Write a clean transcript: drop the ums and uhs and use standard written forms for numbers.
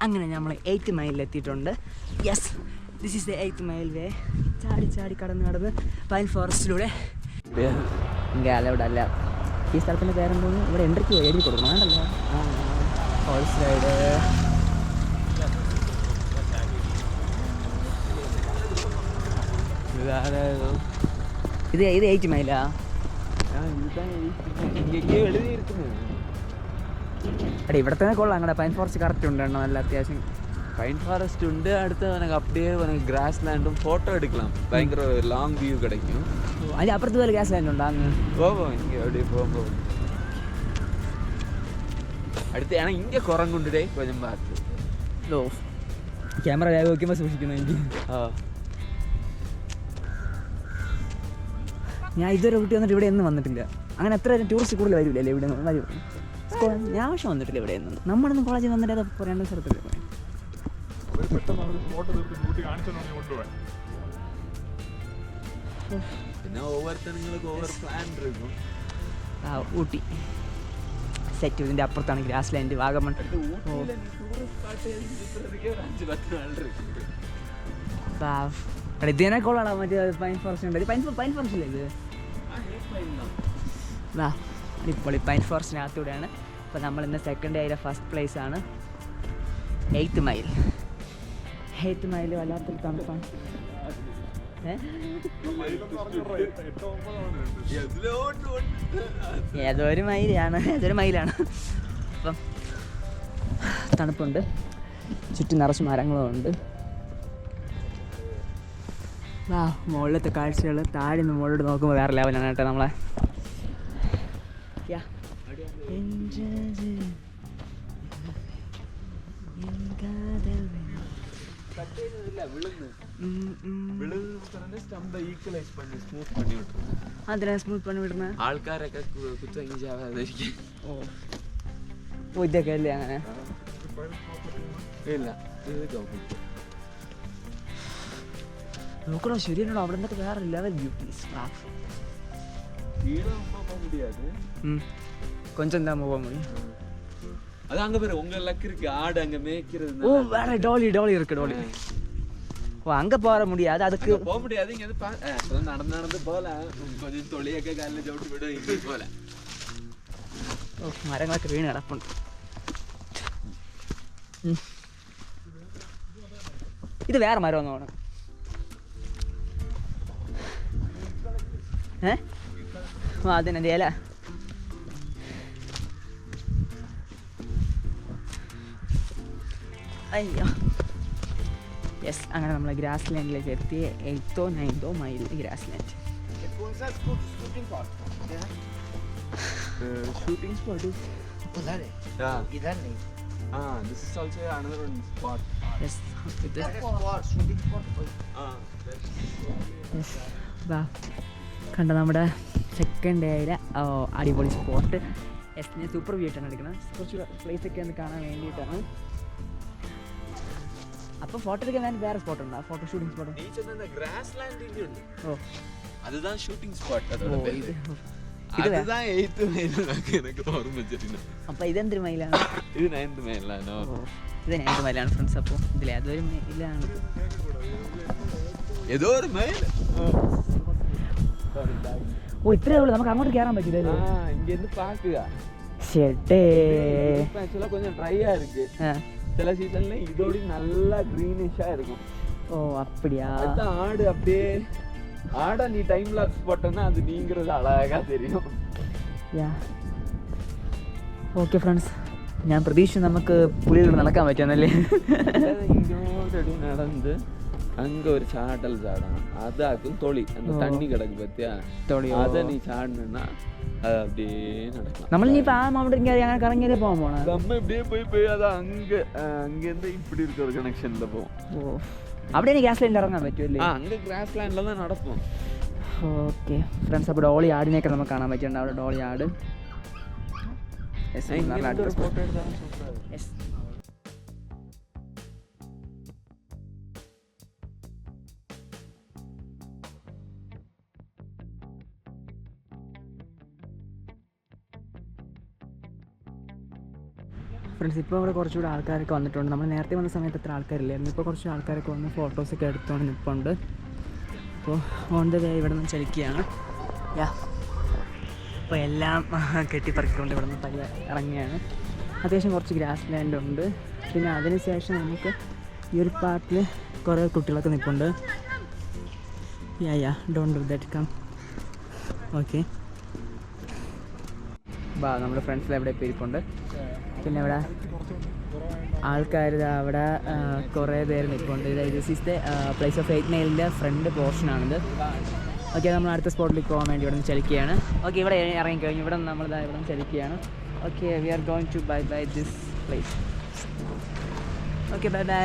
അങ്ങനെ നമ്മൾ 8th മൈലിലെത്തിയിട്ടുണ്ട്. Yes, this is the 8th mile way. ചാടി കടന്ന് പൈൻ ഫോറസ്റ്റിലൂടെ. ഇവിടെ അല്ല, ഈ സ്ഥലത്തിൻ്റെ പേരെന്തോന്ന് ഇവിടെ എൻട്രിക്ക് എഴുതി കൊടുക്കണം വേണ്ടല്ലോ. Horse ride. ഇത് 8th മൈലാ? എടാ ഇവിടെ തന്നെ കൊള്ളാം. അങ്ങടെ പൈൻ ഫോറസ്റ്റ് കറക്റ്റ് ഉണ്ട്, നല്ല അത്യാവശ്യം പൈൻ ഫോറസ്റ്റ് ഉണ്ട്. അടുത്ത് அப்படியே ഗ്രാസ് ലാൻഡും ഫോട്ടോ എടുക്കണം. ഭയങ്കര ലോങ് വ്യൂ கிடைக்கும். അതിന് അപ്പുറത്ത് പോലെ ഗ്രാസ് ലാൻഡ് ഉണ്ടോ? അങ്ങ് போவோம். இங்கே அப்படியே போவோம். അടുത്ത് ஆனால் இங்கே குரங்குண்டுடே கொஞ்சம் பார்த்து. ഓ, ക്യാമറ വേഗം വയ്ക്കുമ്പോൾ സൂക്ഷിക്കുന്നു എനിക്ക്. ഞാൻ ഇതുവരെ കുട്ടി വന്നിട്ട് ഇവിടെ ഒന്നും വന്നിട്ടില്ല. അങ്ങനെ എത്ര ടൂറിസ്റ്റ് കൂടുതൽ വരില്ലല്ലേ ഇവിടെ വരും? ഞാൻ ആവശ്യം വന്നിട്ടില്ല ഇവിടെ ഒന്നും. നമ്മളൊന്നും കോളേജിൽ വന്നിട്ട് അത് രണ്ട് സ്ഥലത്തില്ല. പിന്നെ ഓരോരുത്തർക്ക് ഓവർ പ്ലാൻ இருக்கும். ഊട്ടി സെറ്റ്. ഇതിൻ്റെ അപ്പുറത്താണ് ഗ്രാസ് ലാൻഡ്, വാഗമൺ. ഇതിനെ കൊള്ളാം. മറ്റേ പൈൻ ഫോറസ്റ്റ് ഉണ്ട്. പൈൻ ഫോറസ്റ്റ് അല്ലേ ഇത്? അടിപൊളി പൈൻ ഫോറസ്റ്റിനകത്തൂടെയാണ്. അപ്പോൾ നമ്മളിന്ന് സെക്കൻഡ് ഡേയിലെ ഫസ്റ്റ് പ്ലേസ് ആണ് 8th മൈൽ. 8th മൈൽ വല്ലാത്തൊരു തണുപ്പാണ്. ഏതൊരു മൈലാണ്. അപ്പം തണുപ്പുണ്ട്, ചുറ്റും നിറച്ച് മരങ്ങളും ഉണ്ട്. മുകളിലത്തെ കാഴ്ചകൾ താഴെ നിന്ന് മുകളിലോട്ട് നോക്കുമ്പോൾ വേറെ ലെവലാണ് കേട്ടോ. നമ്മളെ അതിനെ സ്മൂത്ത് പണി വിടുന്ന ആൾക്കാരൊക്കെ കുത്തങ്ങിച്ചാവാതിരിക്കും. ഇതൊക്കെ അല്ലേ അങ്ങനെ? ഇല്ല, നോക്കണോ ശരിയാണോ? അവിടെ നിന്നൊക്കെ വേറെ ലെവൽ വ്യൂ. പ്ലീസ് கொஞ்சம் தான் போக முடியும். அது அங்க பாரு, உங்க லக் இருக்கு. ஆடு அங்க மேய்க்கிறது. ஓ, வேற டோலி இருக்கு. டோலி. ஓ, அங்க போற முடியாது. அதுக்கு போக முடியாது. இங்க நடந்து போல கொஞ்சம் தொழியக்க காலில் ஜவுட்டி விடும். இங்கே போல മരങ്ങളൊക്കെ വീണ് കിടപ്പുണ്ട്. ഇത് വേറെ മരം ഒന്നാണ്. അതിനെന്ത് ഇല? അയ്യോ. യെസ്, അങ്ങനെ നമ്മൾ ഗ്രാസ് ലാൻഡിലേക്ക് എത്തി. 8th 9th mile grass land. shooting spot is udhar hai. Yeah, idhar nahi. This is also another one spot. Yes, this spot shooting spot. Yes, വാ കണ്ട നമ്മുടെ സെക്കൻഡ് ഡേയിലെ അടിപൊളി സ്പോട്ട്. യെസ്, ഞാൻ സൂപ്പർ വ്യൂ ആയിട്ടാണ് എടുക്കുന്നത്. കുറച്ച് പ്ലേസൊക്കെ ഒന്ന് കാണാൻ വേണ്ടിയിട്ടാണ്. അപ്പോൾ ഫോട്ടോ എടുക്കാൻ വേണ്ടി വേറെ സ്പോട്ട് ഉണ്ടോ? ഫോട്ടോ ഷൂട്ടിംഗ് സ്പോട്ട് ഗ്രാസ് ലാൻഡിൽ ഉണ്ട്. ഓ, அதுதான் ஷூட்டிங் ஸ்பாட். அதுதான் 8th മൈൽ എനിക്ക് ഓർമ്മ വെച്ചിട്ടുണ്ട്. അപ്പോൾ ഇതെന്തൊരു മൈലാണ്? ഇത് 9th മൈലാണ്. ഇത് 9th മൈലാണ് ഫ്രണ്ട്സ്. അപ്പോൾ ഇതിൽ ഏതൊരു മൈലാണ്? ഏതോ ഒരു മൈൽ. ഓ, ഇത്രേ ഉള്ളൂ. നമുക്ക് അങ്ങോട്ട് കയറാൻ പറ്റില്ല. ഇങ്ങനെ പാക്കുക. ஷெட்டே ஆக்சுவலாக கொஞ்சம் ட்ரையாக இருக்கு. சில சீசன்ல இதோட நல்லா க்ரீனிஷாக இருக்கும். ஓ, அப்படியா? ஆடு அப்படியே ஆடை நீ டைம் லாப்ஸ் போட்டோன்னா அது நீங்கிறது அழகாக தெரியும். യാ, ഓക്കെ ഫ്രണ്ട്സ്, ഞാൻ പ്രതീക്ഷിച്ചു നമുക്ക് പുള്ളിയിൽ നടക്കാൻ പറ്റുമെന്നല്ലേ. ഇങ്ങോട്ടടി നടന്ന് அங்கே ஒரு சாட்டல் சாடணும். அதாக்கும் தொழி அந்த தண்ணி கிடக்கு பார்த்தியா, தொழி. அதை நீ சாடணுன்னா அது அப்படியே நடக்கலாம். നമ്മൾ ഇനിയിപ്പോൾ ആ അവിടെ അങ്ങനെ കറങ്ങിയാലേ പോകാൻ പോകണം. நம்ம இப்படியே போய் அது அங்கேருந்து இப்படி இருக்க ஒரு கனெக்ஷனில் போவோம். ഓ, അവിടെ ഇനി ഗ്യാസ് ലൈനിൽ ഇറങ്ങാൻ പറ്റുമല്ലേ? அங்கே கிராஸ் லேண்டில் தான் நடப்போம். ഓക്കെ ഫ്രണ്ട്സ്, അപ്പോൾ ഡോളി ആടിനെയൊക്കെ നമുക്ക് കാണാൻ പറ്റുന്നുണ്ട്. അവിടെ ഡോളി ആട്. ഫോട്ടോ എടുത്താൽ സൂപ്പറാണ്. യെസ്. ഫ്രണ്ട്സ് ഇപ്പോൾ ഇവിടെ കുറച്ചുകൂടി ആൾക്കാരൊക്കെ വന്നിട്ടുണ്ട്. നമ്മൾ നേരത്തെ വന്ന സമയത്ത് അത്ര ആൾക്കാരില്ലായിരുന്നു. ഇപ്പോൾ കുറച്ച് ആൾക്കാരൊക്കെ വന്ന് ഫോട്ടോസൊക്കെ എടുത്തുകൊണ്ട് നിൽപ്പുണ്ട്. അപ്പോൾ ഓൺ ദ വേ ഇവിടെ നിന്ന് ചലിക്കുകയാണ്. അപ്പോൾ എല്ലാം കെട്ടിപ്പറക്കിക്കൊണ്ട് ഇവിടെ നിന്ന് പയ്യെ ഇറങ്ങിയാണ്. അത്യാവശ്യം കുറച്ച് ഗ്രാസ് ലാൻഡ് ഉണ്ട്. പിന്നെ അതിന് ശേഷം നമുക്ക് ഈ ഒരു പാർട്ടിൽ കുറേ കുട്ടികളൊക്കെ നിൽപ്പുണ്ട്. Don't do that, come. Okay, നമ്മുടെ ഫ്രണ്ട്സിൽ എവിടെ ഇരിപ്പുണ്ട്. പിന്നെ ഇവിടെ ആൾക്കാർ അവിടെ കുറേ പേര് നിൽപ്പുണ്ട്. This is the place of 8 മൈലിൻ്റെ ഫ്രണ്ട് പോർഷനാണിത്. ഓക്കെ, നമ്മൾ അടുത്ത സ്പോട്ടിലേക്ക് പോകാൻ വേണ്ടി ഇവിടെ നിന്ന് ചലിക്കുകയാണ്. ഓക്കെ, ഇവിടെ ഇറങ്ങിക്കഴിഞ്ഞു. ഇവിടെ നിന്ന് നമ്മളിതാ ഇവിടെ നിന്ന് ചലിക്കുകയാണ്. Okay, we are going to by this place. Okay, by.